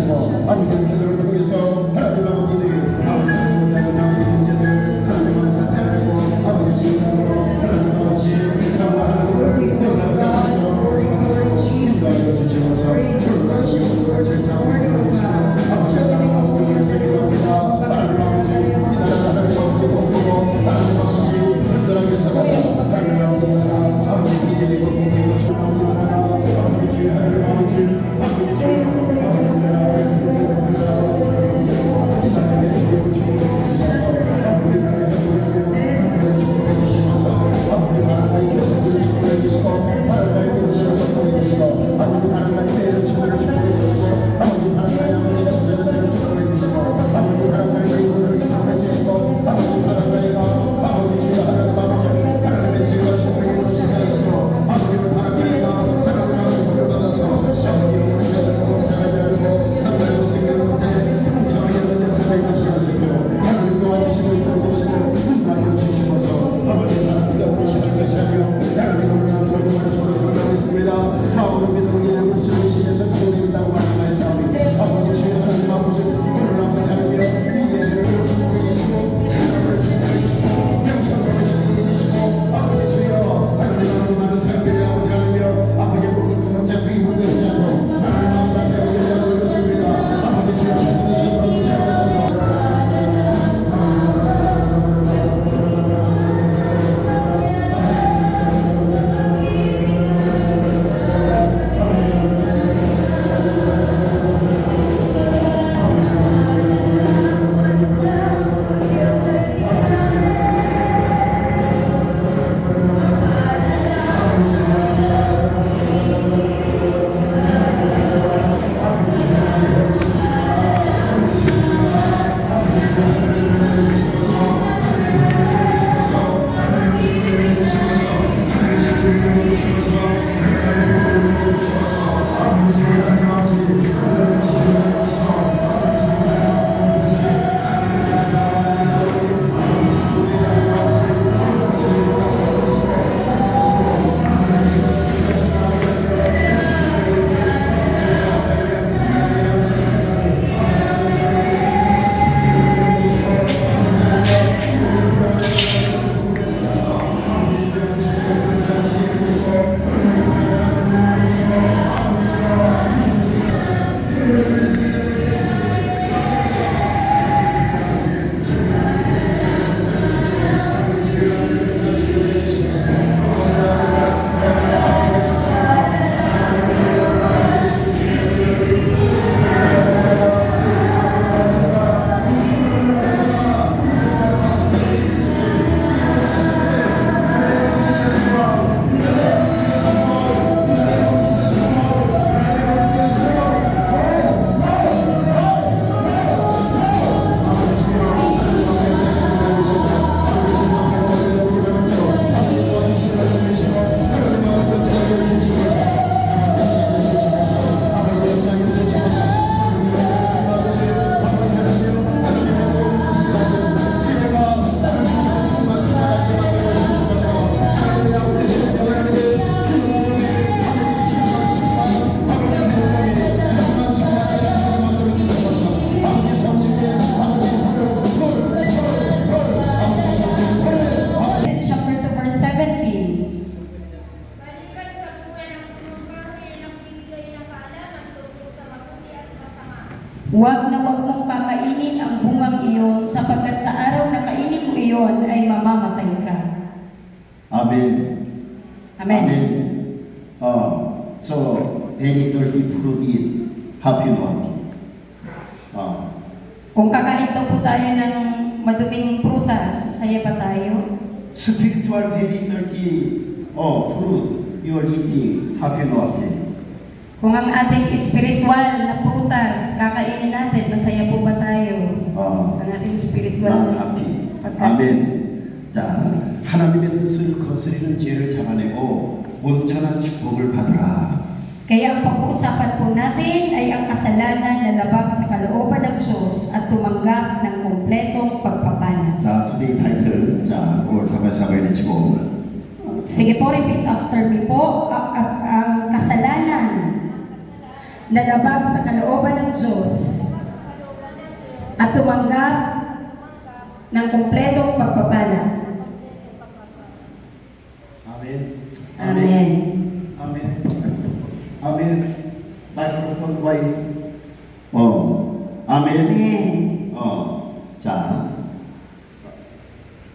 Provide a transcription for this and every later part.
하시고 아버지 그들을 통해서 하나님 아버지들 아버지 상상의 문제들 하나님 아버지 알고 아버지 신으로 하나님 아버지 사랑하는 영광을 하시고 인도하여 주시면서 불가시고 불가시고 아버지 하나님 아버지 기도합니다. 하나님 아버지 기다려 하나님 아버지 공부로 하나님 아버지 흔들하게 살아가 하나님 아버지 기질이 공부로 아버지 주여 하나님 아버지 아버지 주여 Huwag na huwag mong kakainin ang bungang iyon, sapagkat sa araw na kainin mo iyon ay mamamatay ka. 아멘. Amen. 아멘. So any dirty fruit eat, happy one. Kung kakain daw po tayo ng maduming prutas, saya ba tayo? Spiritual very dirty fruit you are eating, happy one. Kung ang ating spiritual na prutas, kakainin natin, masaya po ba tayo? Ang ating spiritual Not happy. 아멘. 자, 하나님의 뜻을 거스리는 죄를 잡아내고 온전한 축복을 받으라. Kaya ang pag-uusapan po natin ay ang kasalanan na labag sa kalooban ng Diyos at tumanggap ng kumpletong pagpapala. 자, today title. 자, 그걸 sabay-sabay 내치고. Sige po, repeat after me po. Ang kasalanan na labag sa kalooban ng Diyos at tumanggap ng kumpletong pagpapala. Amen. Amen. Amen. Amen. Microphone wide. 아멘. Amen. 자,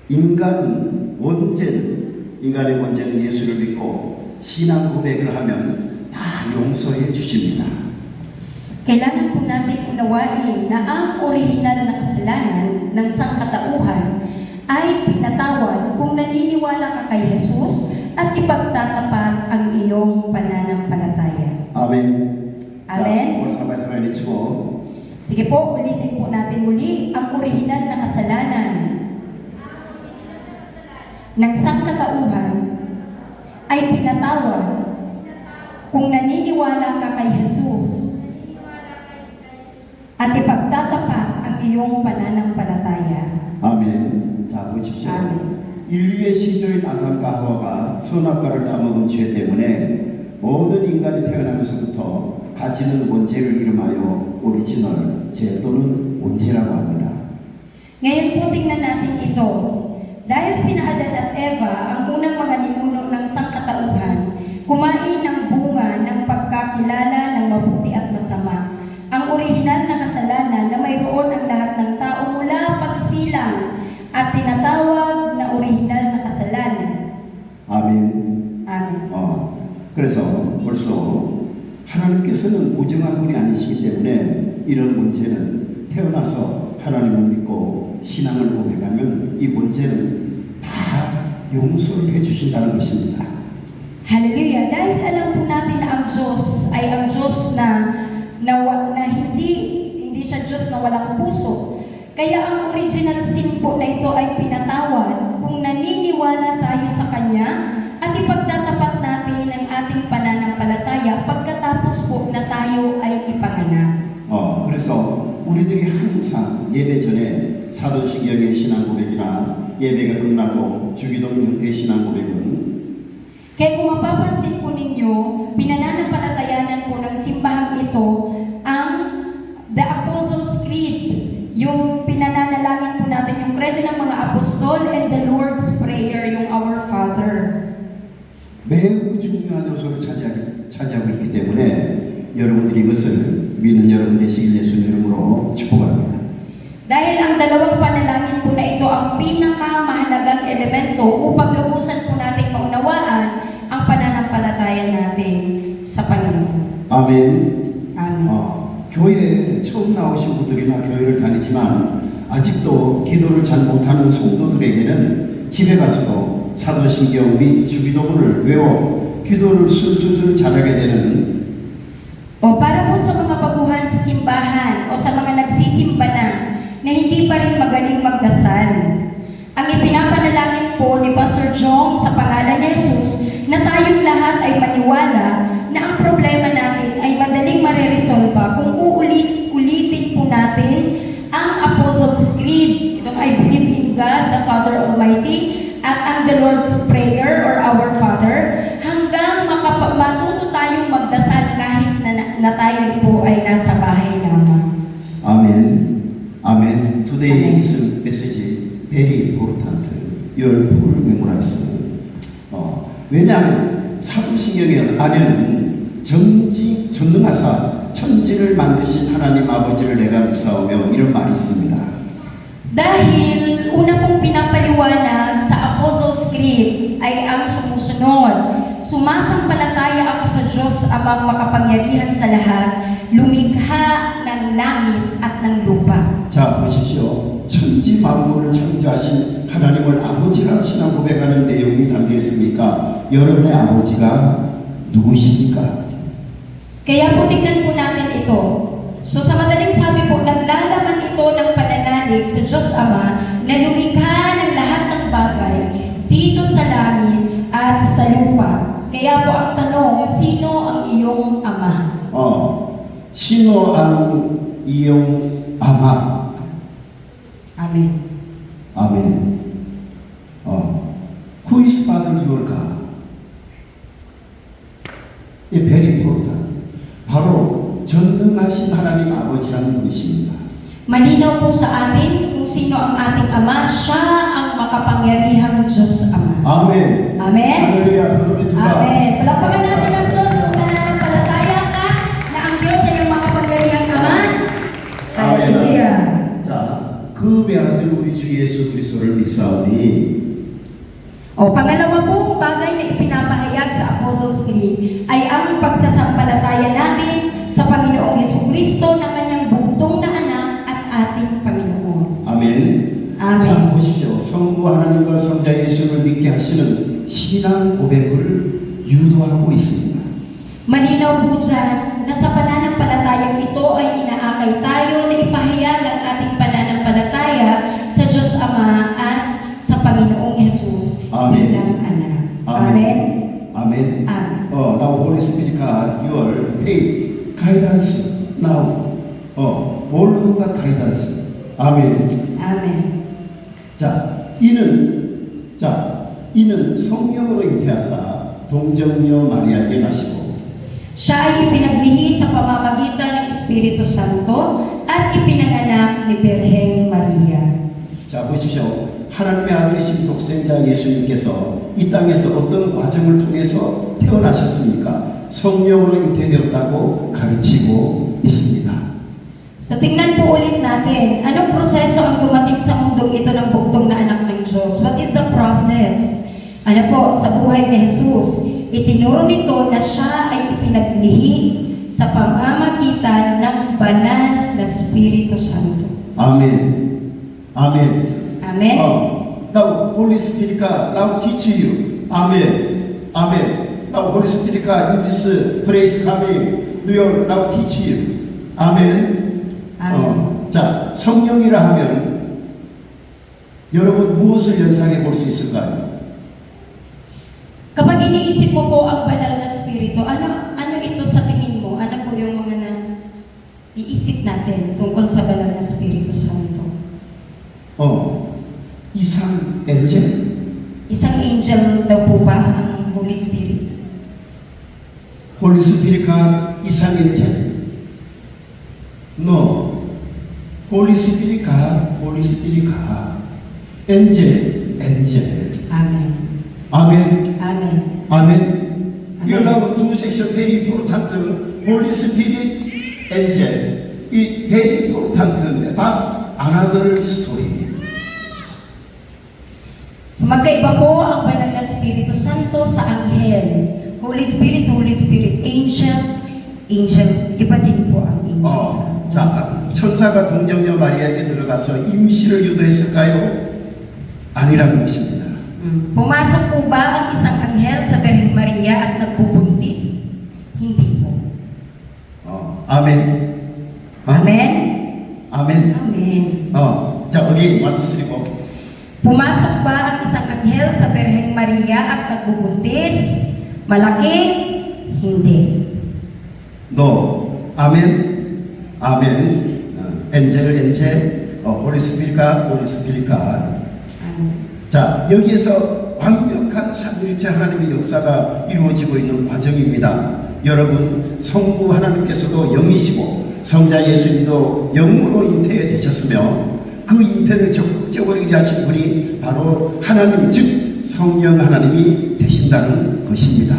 인간의 원죄는 예수를 믿고 신앙 고백을 하면 다 용서해 주십니다. Kailangan po natin unawain na ang orihinal na kasalanan ng sangkatauhan ay pinatawad kung naniniwala ka kay Jesus at ipagtatapat ang iyong pananampalataya. 아멘. Amen. 자, 오늘 sabay-sabay 외치고 Sige po, ulitin po natin muli ang orihinal na kasalanan ng sangkatauhan ay pinatawad kung naniniwala ka kay Jesus at ipagtatapat ang iyong pananampalataya. 아멘. 자, 보십시오. 아멘. 인류의 시조인 아담과 하와가 선악과를 따먹은 죄 때문에 모든 인간이 태어나면서부터 가지는 원죄를 이름하여 오리지널 죄 또는 원죄라고 합니다. Ngayon po tingnan natin ito. Dahil sina Adan at Eva, ang unang mga ninuno ng sangkatauhan, kumain ng bunga ng pagkakilala ng mabuti at masama. Ang orihinal na kasalanan na mayroon ang lahat ng tao mula pagsilang at tinatawag na orihinal na kasalanan. 아멘. Amen. 그래서 벌써 하나님께서는 무정한 분이 아니시기 때문에 이런 문제는 태어나서 하나님을 믿고 신앙을 고백하면 이 문제는 다 용서를 해주신다는 것입니다. Hallelujah! Dahil alam po natin na ang Diyos ay ang Diyos na hindi siya Diyos na walang puso. Kaya ang original sin po na ito ay pinatawad kung naniniwala tayo sa Kanya at ipagtatapat natin ang ating pananampalataya pagkatapos po na tayo ay ipanganak. 그래서 우리들이 항상 예배 전에 사도신경의 신앙 고백이나 예배가 끝나고 주기도문 형태의 신앙 고백은 Kaya kung mapapansin po ninyo, pinananampalatayanan po ng simbahang ito ang The Apostles' Creed, yung pinananalangin po natin yung credo ng mga apostol and the Lord's Prayer, yung Our Father. 매우 중요한 요소를 차지하고 있기 때문에 여러분들이 이것을 믿는 여러분 되시길 예수님 이름으로 축복합니다. Dahil ang dalawang panalangin po na ito ang pinakamahalagang elemento upang lubusan po natin maunawaan ang pananampalataya natin sa Panginoon. 아멘. Amen. 교회에 처음 나오신 분들이나 교회를 다니지만 아직도 기도를 잘 못하는 성도들에게는 집에 가서도 사도신경 및 주기도문을 외워 기도를 술술 잘하게 되는 O para po sa mga baguhan sa simbahan o sa mga nagsisimba na hindi pa rin magaling magdasal. Ang ipinapanalangin po ni Pastor Jong sa pangalan ni Jesus na tayong lahat ay maniwala na ang problema natin ay madaling mareresolba kung ulitin po natin ang Apostles' Creed. Itong I believe in God, the Father Almighty, at ang the Lord's Prayer or Our Father, hanggang matuto tayong magdasal kahit na tayo po ay nasa bahay lamang. Amen. Amen. Today's message very important. Your full memorize. 왜냐하면 사도신경에 안에는 전능하사 천지를 만드신 하나님 아버지를 내가 믿사오며 이런 말이 있습니다. Dahil una pong pinapaliwanag sa Apostles' Creed ay ang sumusunod. Sumasampalataya ako sa Diyos amang makapangyarihan sa lahat, lumikha ng langit at ng lupa. 자, 보십시오. 천지 만물을 창조하신 하나님을 아버지라 신앙 고백하는 내용이 담겨 있습니까? 여러분의 아버지가 누구십니까? Kaya po tignan po natin ito. So sa madaling sabi po, naglalaman ito ng pananalig sa Diyos Ama na lumikha ng lahat ng bagay dito sa langit at sa lupa. Kaya po ang tanong, sino ang iyong ama? sino ang iyong ama? Amen. Amen. Who is Father your God? very important. 바로 하나님 아버지라는 분이십니다. Malinaw po sa atin kung sino ang ating Ama. Siya ang makapangyarihang Diyos Ama. 아멘. Amen? 할렐루야. 그렇게 Amen. Palakpakan natin ang Diyos kung nananampalataya ka na ang Diyos ay ang makapangyarihang Ama. Hallelujah. 자, 그 외아들 우리 주 예수 그리스도를 믿사오니 O, pangalawa pong bagay na ipinapahayag sa Apostles' Creed ay ang pagsasampalataya natin sa Panginoong Jesucristo na kanyang buktong na anak at ating Panginoon. 아멘. 아멘. 자, 보십시오. 성부 하나님과 성자 예수를 믿게 하시는 신앙 고백을 유도하고 있습니다. Malinaw po dyan na sa pananampalatayang ito ay inaakay tayo na ipahayag ang ating pananampalataya sa Diyos Ama at sa Panginoong Jesus Amen. bilang anak. Amen. Amen. Amen. Amen. Now Holy Spirit God, your faith, guidance. Now, 몰루가 guidance. 아멘. Amen. 이는 성령으로 잉태하사 동정녀 마리아에게 나시고 Siya ay ipinaglihi sa pamamagitan ng Espiritu Santo at ipinanganak ni Birheng Maria. 자, 보십시오. 하나님의 아들이신 독생자 예수님께서 이 땅에서 어떤 과정을 통해서 태어나셨습니까? 성령으로 잉태되었다고 가르치고 있습니다. So tingnan po ulit natin, anong proseso ang dumating sa mundong ito ng buktong na anak ng Diyos? What is the process? Ano po, sa buhay ni Jesus, itinuro nito na siya ay ipinaglihi sa pamamagitan ng banal na Espiritu Santo. 아멘. 아멘. Amen? Now, Holy Spirit God, now teach you. Amen. Amen. Now, Holy Spirit God, in this place coming, now teach you. 아멘. Amen. 자, 성령이라 하면 여러분 무엇을 연상해 볼 수 있을까요? Kapag iniisip mo po ang banal na Espiritu, ano ito sa tingin mo? Ano po yung mga iisip natin tungkol sa banal na Espiritu Santo? 이상 엔젤? Isang angel daw po ba ang Holy Spirit? Holy Spirit God, 이상 엔젤? No. Holy Spirit God, Holy Spirit God. 엔젤. Amen. 아멘. Amen. 아멘. You know, two section very important. Holy Spirit, angel. 이 very important. But another story. So magkaiba po ang banal na Espiritu Santo sa anghel. Holy Spirit, angel. Iba din po ang angel sa 자, 천사가 동정녀 마리아에게 들어가서 임시를 유도했을까요? 아니라는 것입니다. Pumasok po ba ang isang anghel sa Birheng Maria at nagbubuntis? Hindi po. 아멘. Amen? 아멘. Amen. 자, 우리 마토스리고. Pumasok ba ang isang anghel sa Birheng Maria at nagbubuntis? Malaki? Hindi. No. 아멘. 아멘. 엔젤. Holy Spirit God, Holy Spirit God. 자, 여기에서 완벽한 삼위일체 하나님의 역사가 이루어지고 있는 과정입니다. 여러분, 성부 하나님께서도 영이시고 성자 예수님도 영으로 잉태되셨으며 그 잉태를 적극적으로 일하신 분이 바로 하나님, 즉 성령 하나님이 되신다는 것입니다.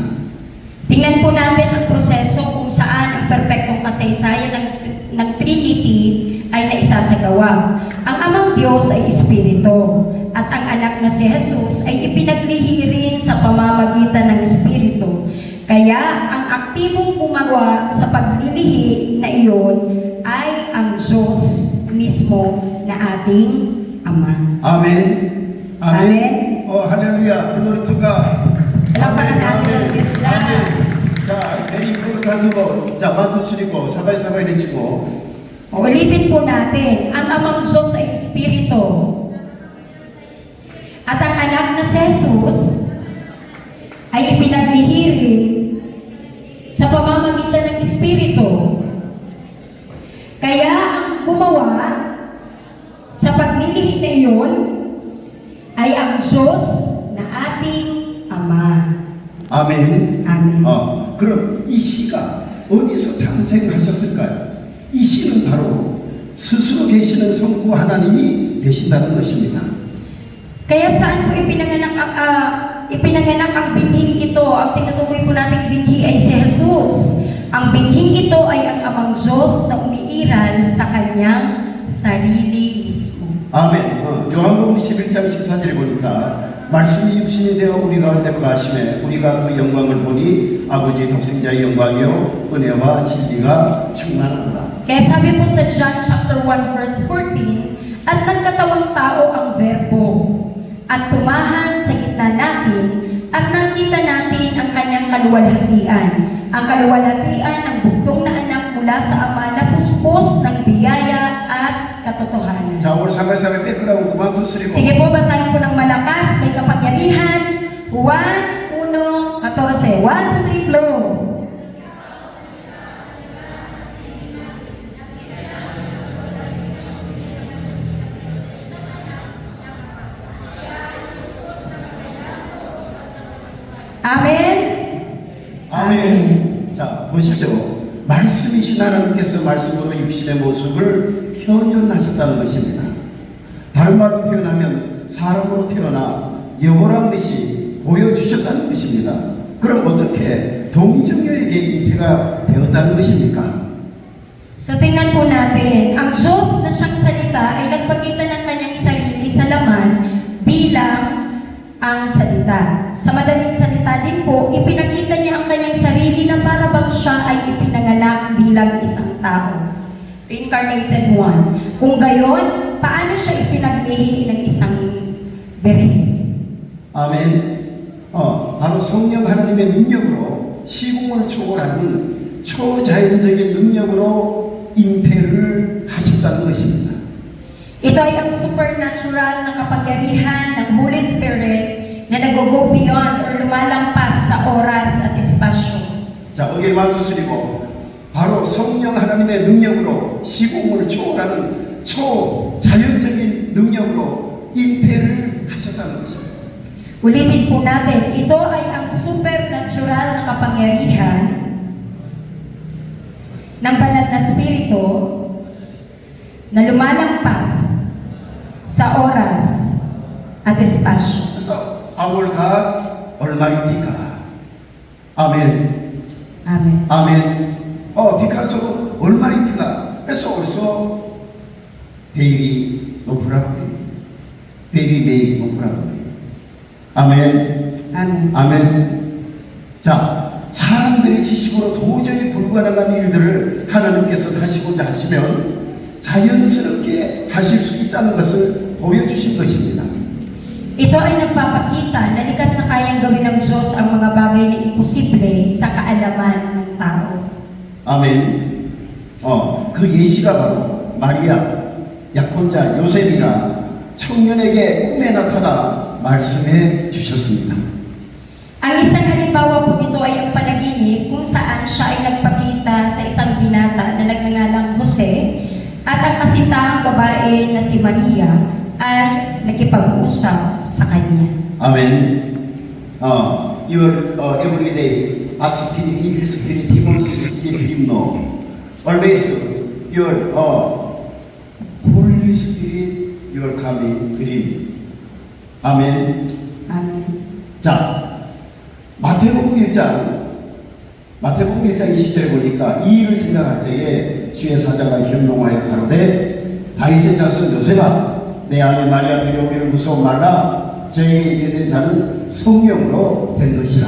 Tingnan po natin ang proseso kung saan ang perpektong kasaysayan ng Trinity ay naisasagawa. Ang Amang Diyos ay Espiritu at ang anak na si Jesus ay ipinaglihi rin sa pamamagitan ng Espiritu. Kaya ang aktibong gumawa sa paglilihi na iyon ay ang Diyos mismo na ating Ama. 아멘. 아멘. Amen. 할렐루야. Glory to God. Palakpakan natin ang Diyos na. 자, very important 거. 자, 마토스리고 사바이 내치고. Ulitin po natin, ang Amang Diyos ay Espiritu. At ang anak na si Jesus ay ipinaglihi rin sa pamamagitan ng Espiritu. Kaya ang gumawa sa paglilihi na iyon ay ang Diyos na ating Ama. 아멘. Amen. 그럼 이 씨가 어디서 탄생하셨을까요? 이 씨는 바로 스스로 계시는 성부 하나님이 되신다는 것입니다. Kaya saan po ipinanganak ang binhing ito? Ang tinutukoy po nating binhi ay si Jesus. Ang binhing ito ay ang amang Diyos na umiiral sa kanyang sarili mismo. 아멘. 요한복음 11장 14절에 보니까 말씀이 육신이 되어 우리 가운데 거하심에 우리가 그 영광을 보니 아버지 독생자의 영광이요 은혜와 진리가 충만하더라. Kaya sabi po sa John chapter 1 verse 14, at nagkatawang tao ang Verbo, at tumahan sa gitna natin, at nakita natin ang kanyang kaluwalhatian. Ang kaluwalhatian ng bugtong na anak mula sa Ama na puspos ng biyaya at katotohanan. 자, 오늘 상가상에 떼끄라고 그만 두스리고 Sige po, basahin po ng malakas, may kapangyarihan. 1, 1, 14. 1, 2, 3, flow. 아멘. 아멘. 자, 보십시오. 말씀이신 하나님께서 말씀으로 육신의 모습을 현존하셨다는 것입니다. 다른 말로 표현하면 사람으로 태어나 영원한 것이 보여주셨다는 것입니다. 그럼 어떻게 동정녀에게 잉태가 되었다는 것입니까? So tingnan po natin, ang Diyos na siyang salita ay nagpakita ng kanyang sarili sa laman bilang ang salita. Sa madaling salita din po, ipinakita niya ang kanyang sarili na para bang siya ay ipinanganak bilang isang tao. Reincarnated one. Kung gayon, paano siya ipinagmihi ng isang birhen? 아멘. 바로 성령 하나님의 능력으로 시공을 초월하는 초자연적인 능력으로 잉태를 하셨다는 것입니다. Ito ay ang supernatural na kapangyarihan ng Holy Spirit na nag-go beyond or lumalampas sa oras at espasyo. 자, 여기 맞추시고 바로 성령 하나님의 능력으로 시공을 초월하는 초자연적인 능력으로 잉태를 하셨다는 것입니다. Ulitin po natin, ito ay ang supernatural na kapangyarihan ng banal na spirito na lumalampas sa oras at espasyo. 그래서 our God, Almighty God. 아멘. Amen. 아멘. because Almighty God. 그래서 also baby no problem. baby make no problem. 아멘. Amen. 아멘. 자, 사람들의 지식으로 도저히 불가능한 일들을 하나님께서 하시고자 하시면 자연스럽게 하실 수 있다는 것을 보여주신 것입니다. Ito ay nagpapakita na likas na kayang gawin ng Diyos ang mga bagay na imposible sa kaalaman ng tao. 아멘. 그 예시가 바로 마리아, 약혼자 요셉이라 청년에게 꿈에 나타나 말씀해 주셨습니다. Ang isang halimbawa po nito ay ang panaginip kung saan siya ay nagpakita sa isang binata na nagngangalang Jose at ang kasintahang babae na si Maria ay nakipag-usap sa kanya. 아멘. Your everyday spirit, evil spirit, demon spirit, hymno. Always your Holy Spirit, your coming dream. 아멘. Amen. 자, 마태복음 1장 20절에 보니까 이 일을 생각할 때에 주의 사자가 현몽하여 가로되 다윗의 자손 요셉아 내 아내 마리아 데려오기를 무서워 말라 저에게 잉태된 자는 성령으로 된 것이라.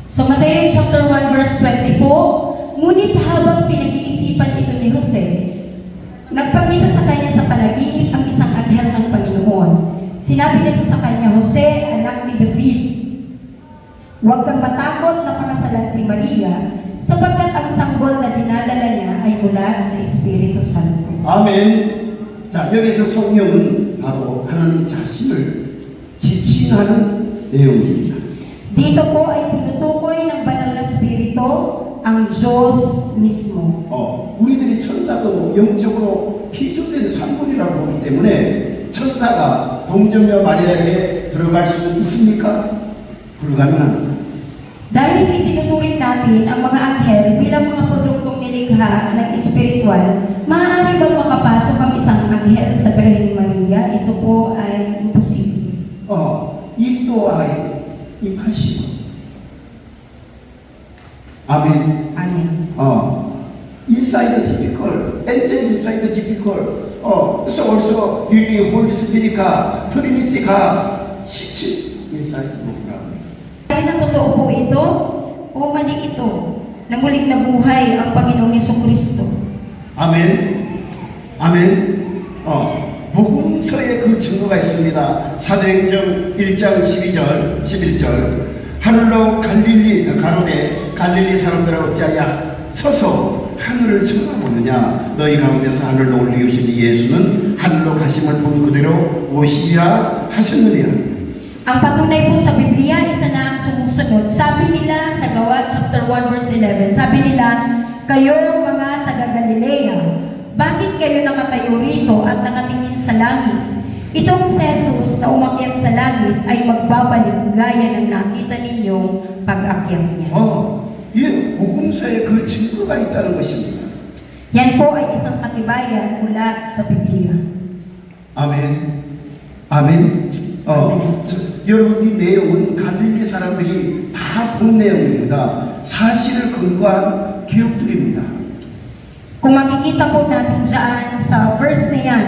So Mateo chapter 1 verse 20 po, ngunit habang pinag-iisipan ito ni Jose, nagpakita sa kanya sa panaginip ang isang anghel ng Panginoon. Sinabi nito sa kanya, Jose, anak ni David, huwag kang matakot na pakasalan si Maria, sapagkat ang sanggol na dinadala niya ay mula sa Espiritu Santo. 아멘. 자, 여기서 성령은 바로 하나님 자신을 지칭하는 내용입니다. Dito po ay tinutukoy ng banal na Espiritu ang Diyos mismo. 우리들이 천사도 영적으로 피조된 산물이라고 보기 때문에 천사가 동정녀 마리아에게 들어갈 수 있습니까? 불가능합니다. Dahil itinuturing natin ang mga anghel bilang mga produktong nilikha likha ng espiritual, maaari bang makapasok ang isang anghel sa Birheng Maria? Ito po ay imposible. 이 또한 임하시고. 아멘. Amen. Inside difficult, angel inside difficult. So also really Holy Spirit ka, Trinity ka, inside program. Ay na totoo po ito o mali ito na muling nabuhay ang Panginoong Jesucristo? 아멘. 아멘. 복음서에 그 증거가 있습니다. 사도행전 1장 12절, 11절. 하늘로 가로되 갈릴리 사람들아 어찌하여 서서 하늘을 쳐다보느냐. 너희 가운데서 하늘로 올리우신 예수는 하늘로 가심을 본 그대로 오시리라 하셨느니라. Ang patunay po sa Biblia, isa na ang sumusunod. Sabi nila sa Gawa chapter 1 verse 11, sabi nila, kayo mga taga-Galilea, bakit kayo nakatayo rito at nakatingin sa langit? Itong si Jesus na umakyat sa langit ay magbabalik gaya ng nakita ninyong pag-akyat niya. 이 복음서에 그 증거가 있다는 것입니다. Yan po ay isang katibayan mula sa Biblia. 아멘. 아멘. 여러분 이 내용은 갈릴리 사람들이 다 본 내용입니다. 사실을 근거한 기록들입니다. Kung makikita po natin dyan sa verse na yan,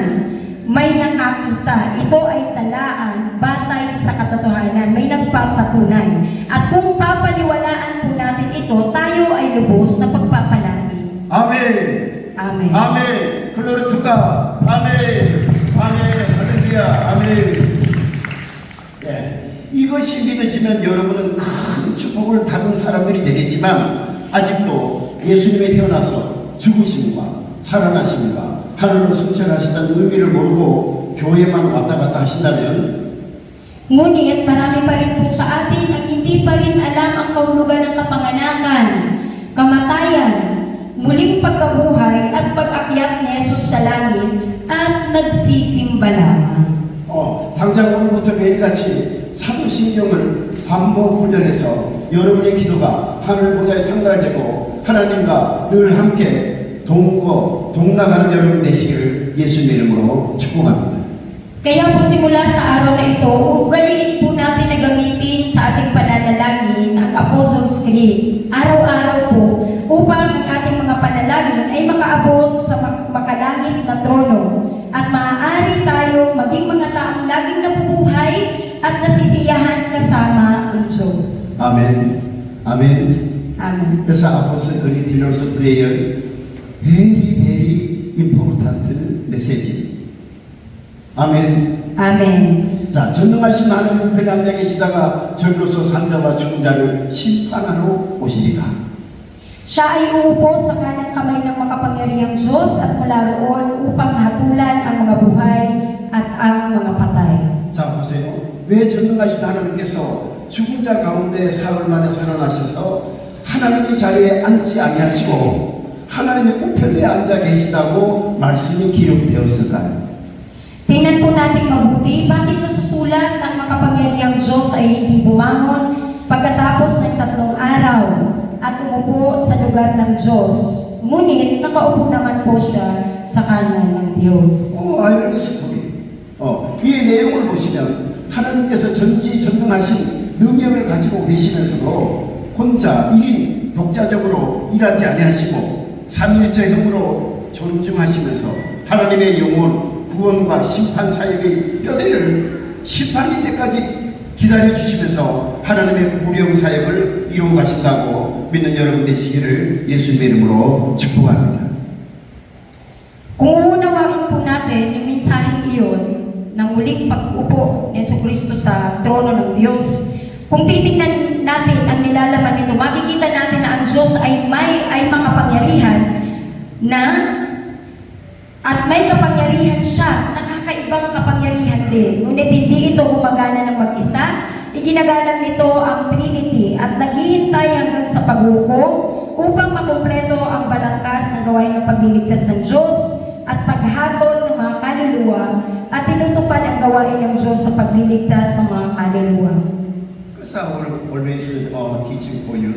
may nakakita. Ito ay talaan, batay sa katotohanan, may nagpapatunay. At kung papaniwalaan po natin ito, tayo ay lubos na pagpapalagi. 아멘. Amen. 아멘. 글로리 투 갓. 아멘. 아멘. 할렐루야. 아멘. 이것이 믿으시면 여러분은 큰 축복을 받은 사람들이 되겠지만 아직도 예수님이 태어나서 죽으심과 살아나심과 하늘로 승천하시다는 의미를 모르고 교회만 왔다 갔다 하신다면 Ngunit marami pa rin po sa atin ang hindi pa rin alam ang kahulugan ng kapanganakan, kamatayan, muling pagkabuhay at pag-akyat ni Jesus sa langit at nagsisimba lamang. 당장 오늘부터 매일같이 사도신경을 반복 훈련해서 여러분의 기도가 하늘 보좌에 상달되고 하나님과 늘 함께 동나가는 여러분 되시기를 예수님의 이름으로 축복합니다. Kaya po simula sa araw na ito, ugaliin po natin na gamitin sa ating pananalangin ang Apostles' Creed. Araw-araw po, upang ang ating mga panalangin ay makaabot sa makalangit na trono at maaari tayong maging mga taong laging nabubuhay at nasisiyahan kasama ang Diyos. 아멘. 아멘. Amen. 그래서 아포스톨 디너스 프레이어 very important message. 아멘. Amen. 자, 전능하신 하나님 우편에 앉아 계시다가 저로서 산자와 죽은 자를 심판하러 오시리라. Siya ay uupo sa kanang kamay ng makapangyarihang Diyos at mula roon upang hatulan ang mga buhay at ang mga patay. 자, 보세요. 왜 전능하신 하나님께서 죽은 자 가운데 사흘 만에 살아나셔서 하나님의 자리에 앉지 아니하시고 하나님의 우편에 앉아 계신다고 말씀이 기록되었을까요? Tingnan po natin mabuti, bakit nasusulat ng makapangyarihang Diyos ay hindi bumangon pagkatapos ng 3 araw at umupo sa lugar ng Diyos. Ngunit nakaupo naman po siya sa kanan ng Diyos. 아이러니 스토리. 이 내용을 보시면 하나님께서 전지전능하신 능력을 가지고 계시면서도 혼자 1인 독자적으로 일하지 아니하시고 삼위일체 형으로 존중하시면서 하나님의 영혼, 구원과 심판 사역의 뼈대를 심판이 때까지 기다려주시면서 하나님의 구령 사역을 이루어 가신다고 믿는 여러분 되시기를 예수님의 이름으로 축복합니다. Kung uunawain po natin yung mensaheng iyon ng muling pag-upo ni Jesucristo sa trono ng Diyos, kung titingnan natin ang nilalaman nito, makikita natin na ang Diyos ay makapangyarihan na at may kapangyarihan siya, nakakaibang kapangyarihan din. Ngunit hindi ito gumagana ng mag-isa, iginagalang nito ang Trinity at naghihintay hanggang sa paghukom upang makumpleto ang balangkas ng gawain ng pagliligtas ng Diyos at paghatol ng mga kaluluwa at tinutupad ang gawain ng Diyos sa pagliligtas ng mga kaluluwa. Because I will always teaching for you.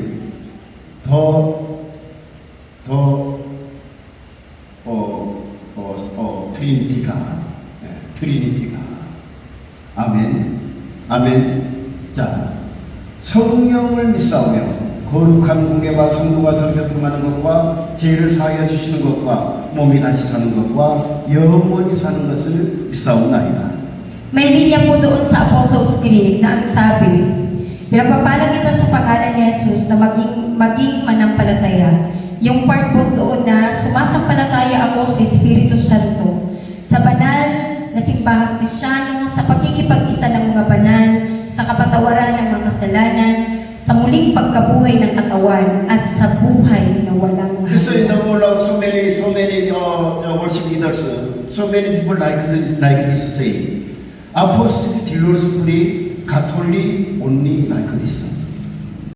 더 트리니티가 트리니티가 아멘 아멘. 자, 성령을 믿사오며 거룩한 공예와 성도와 설교통하는 것과 죄를 사하여 주시는 것과 몸이 다시 사는 것과 영원히 사는 것을 믿사옵나이다. May linya po doon sa Apostles' Creed na ang sabi, pinagpapala kita sa pangalan ni Jesus na maging manampalataya. Yung part po doon na sumasampalataya ako sa Espiritu Santo, sa banal na simbahang Kristyano, sa pagkikipag-isa ng mga banal, sa kapatawaran ng mga kasalanan, sa muling pagkabuhay ng katawan, at sa buhay na walang 그래서 in the hanggan. world so many worship leaders, so many people like this saying, Apostolic theology, Catholic only like this.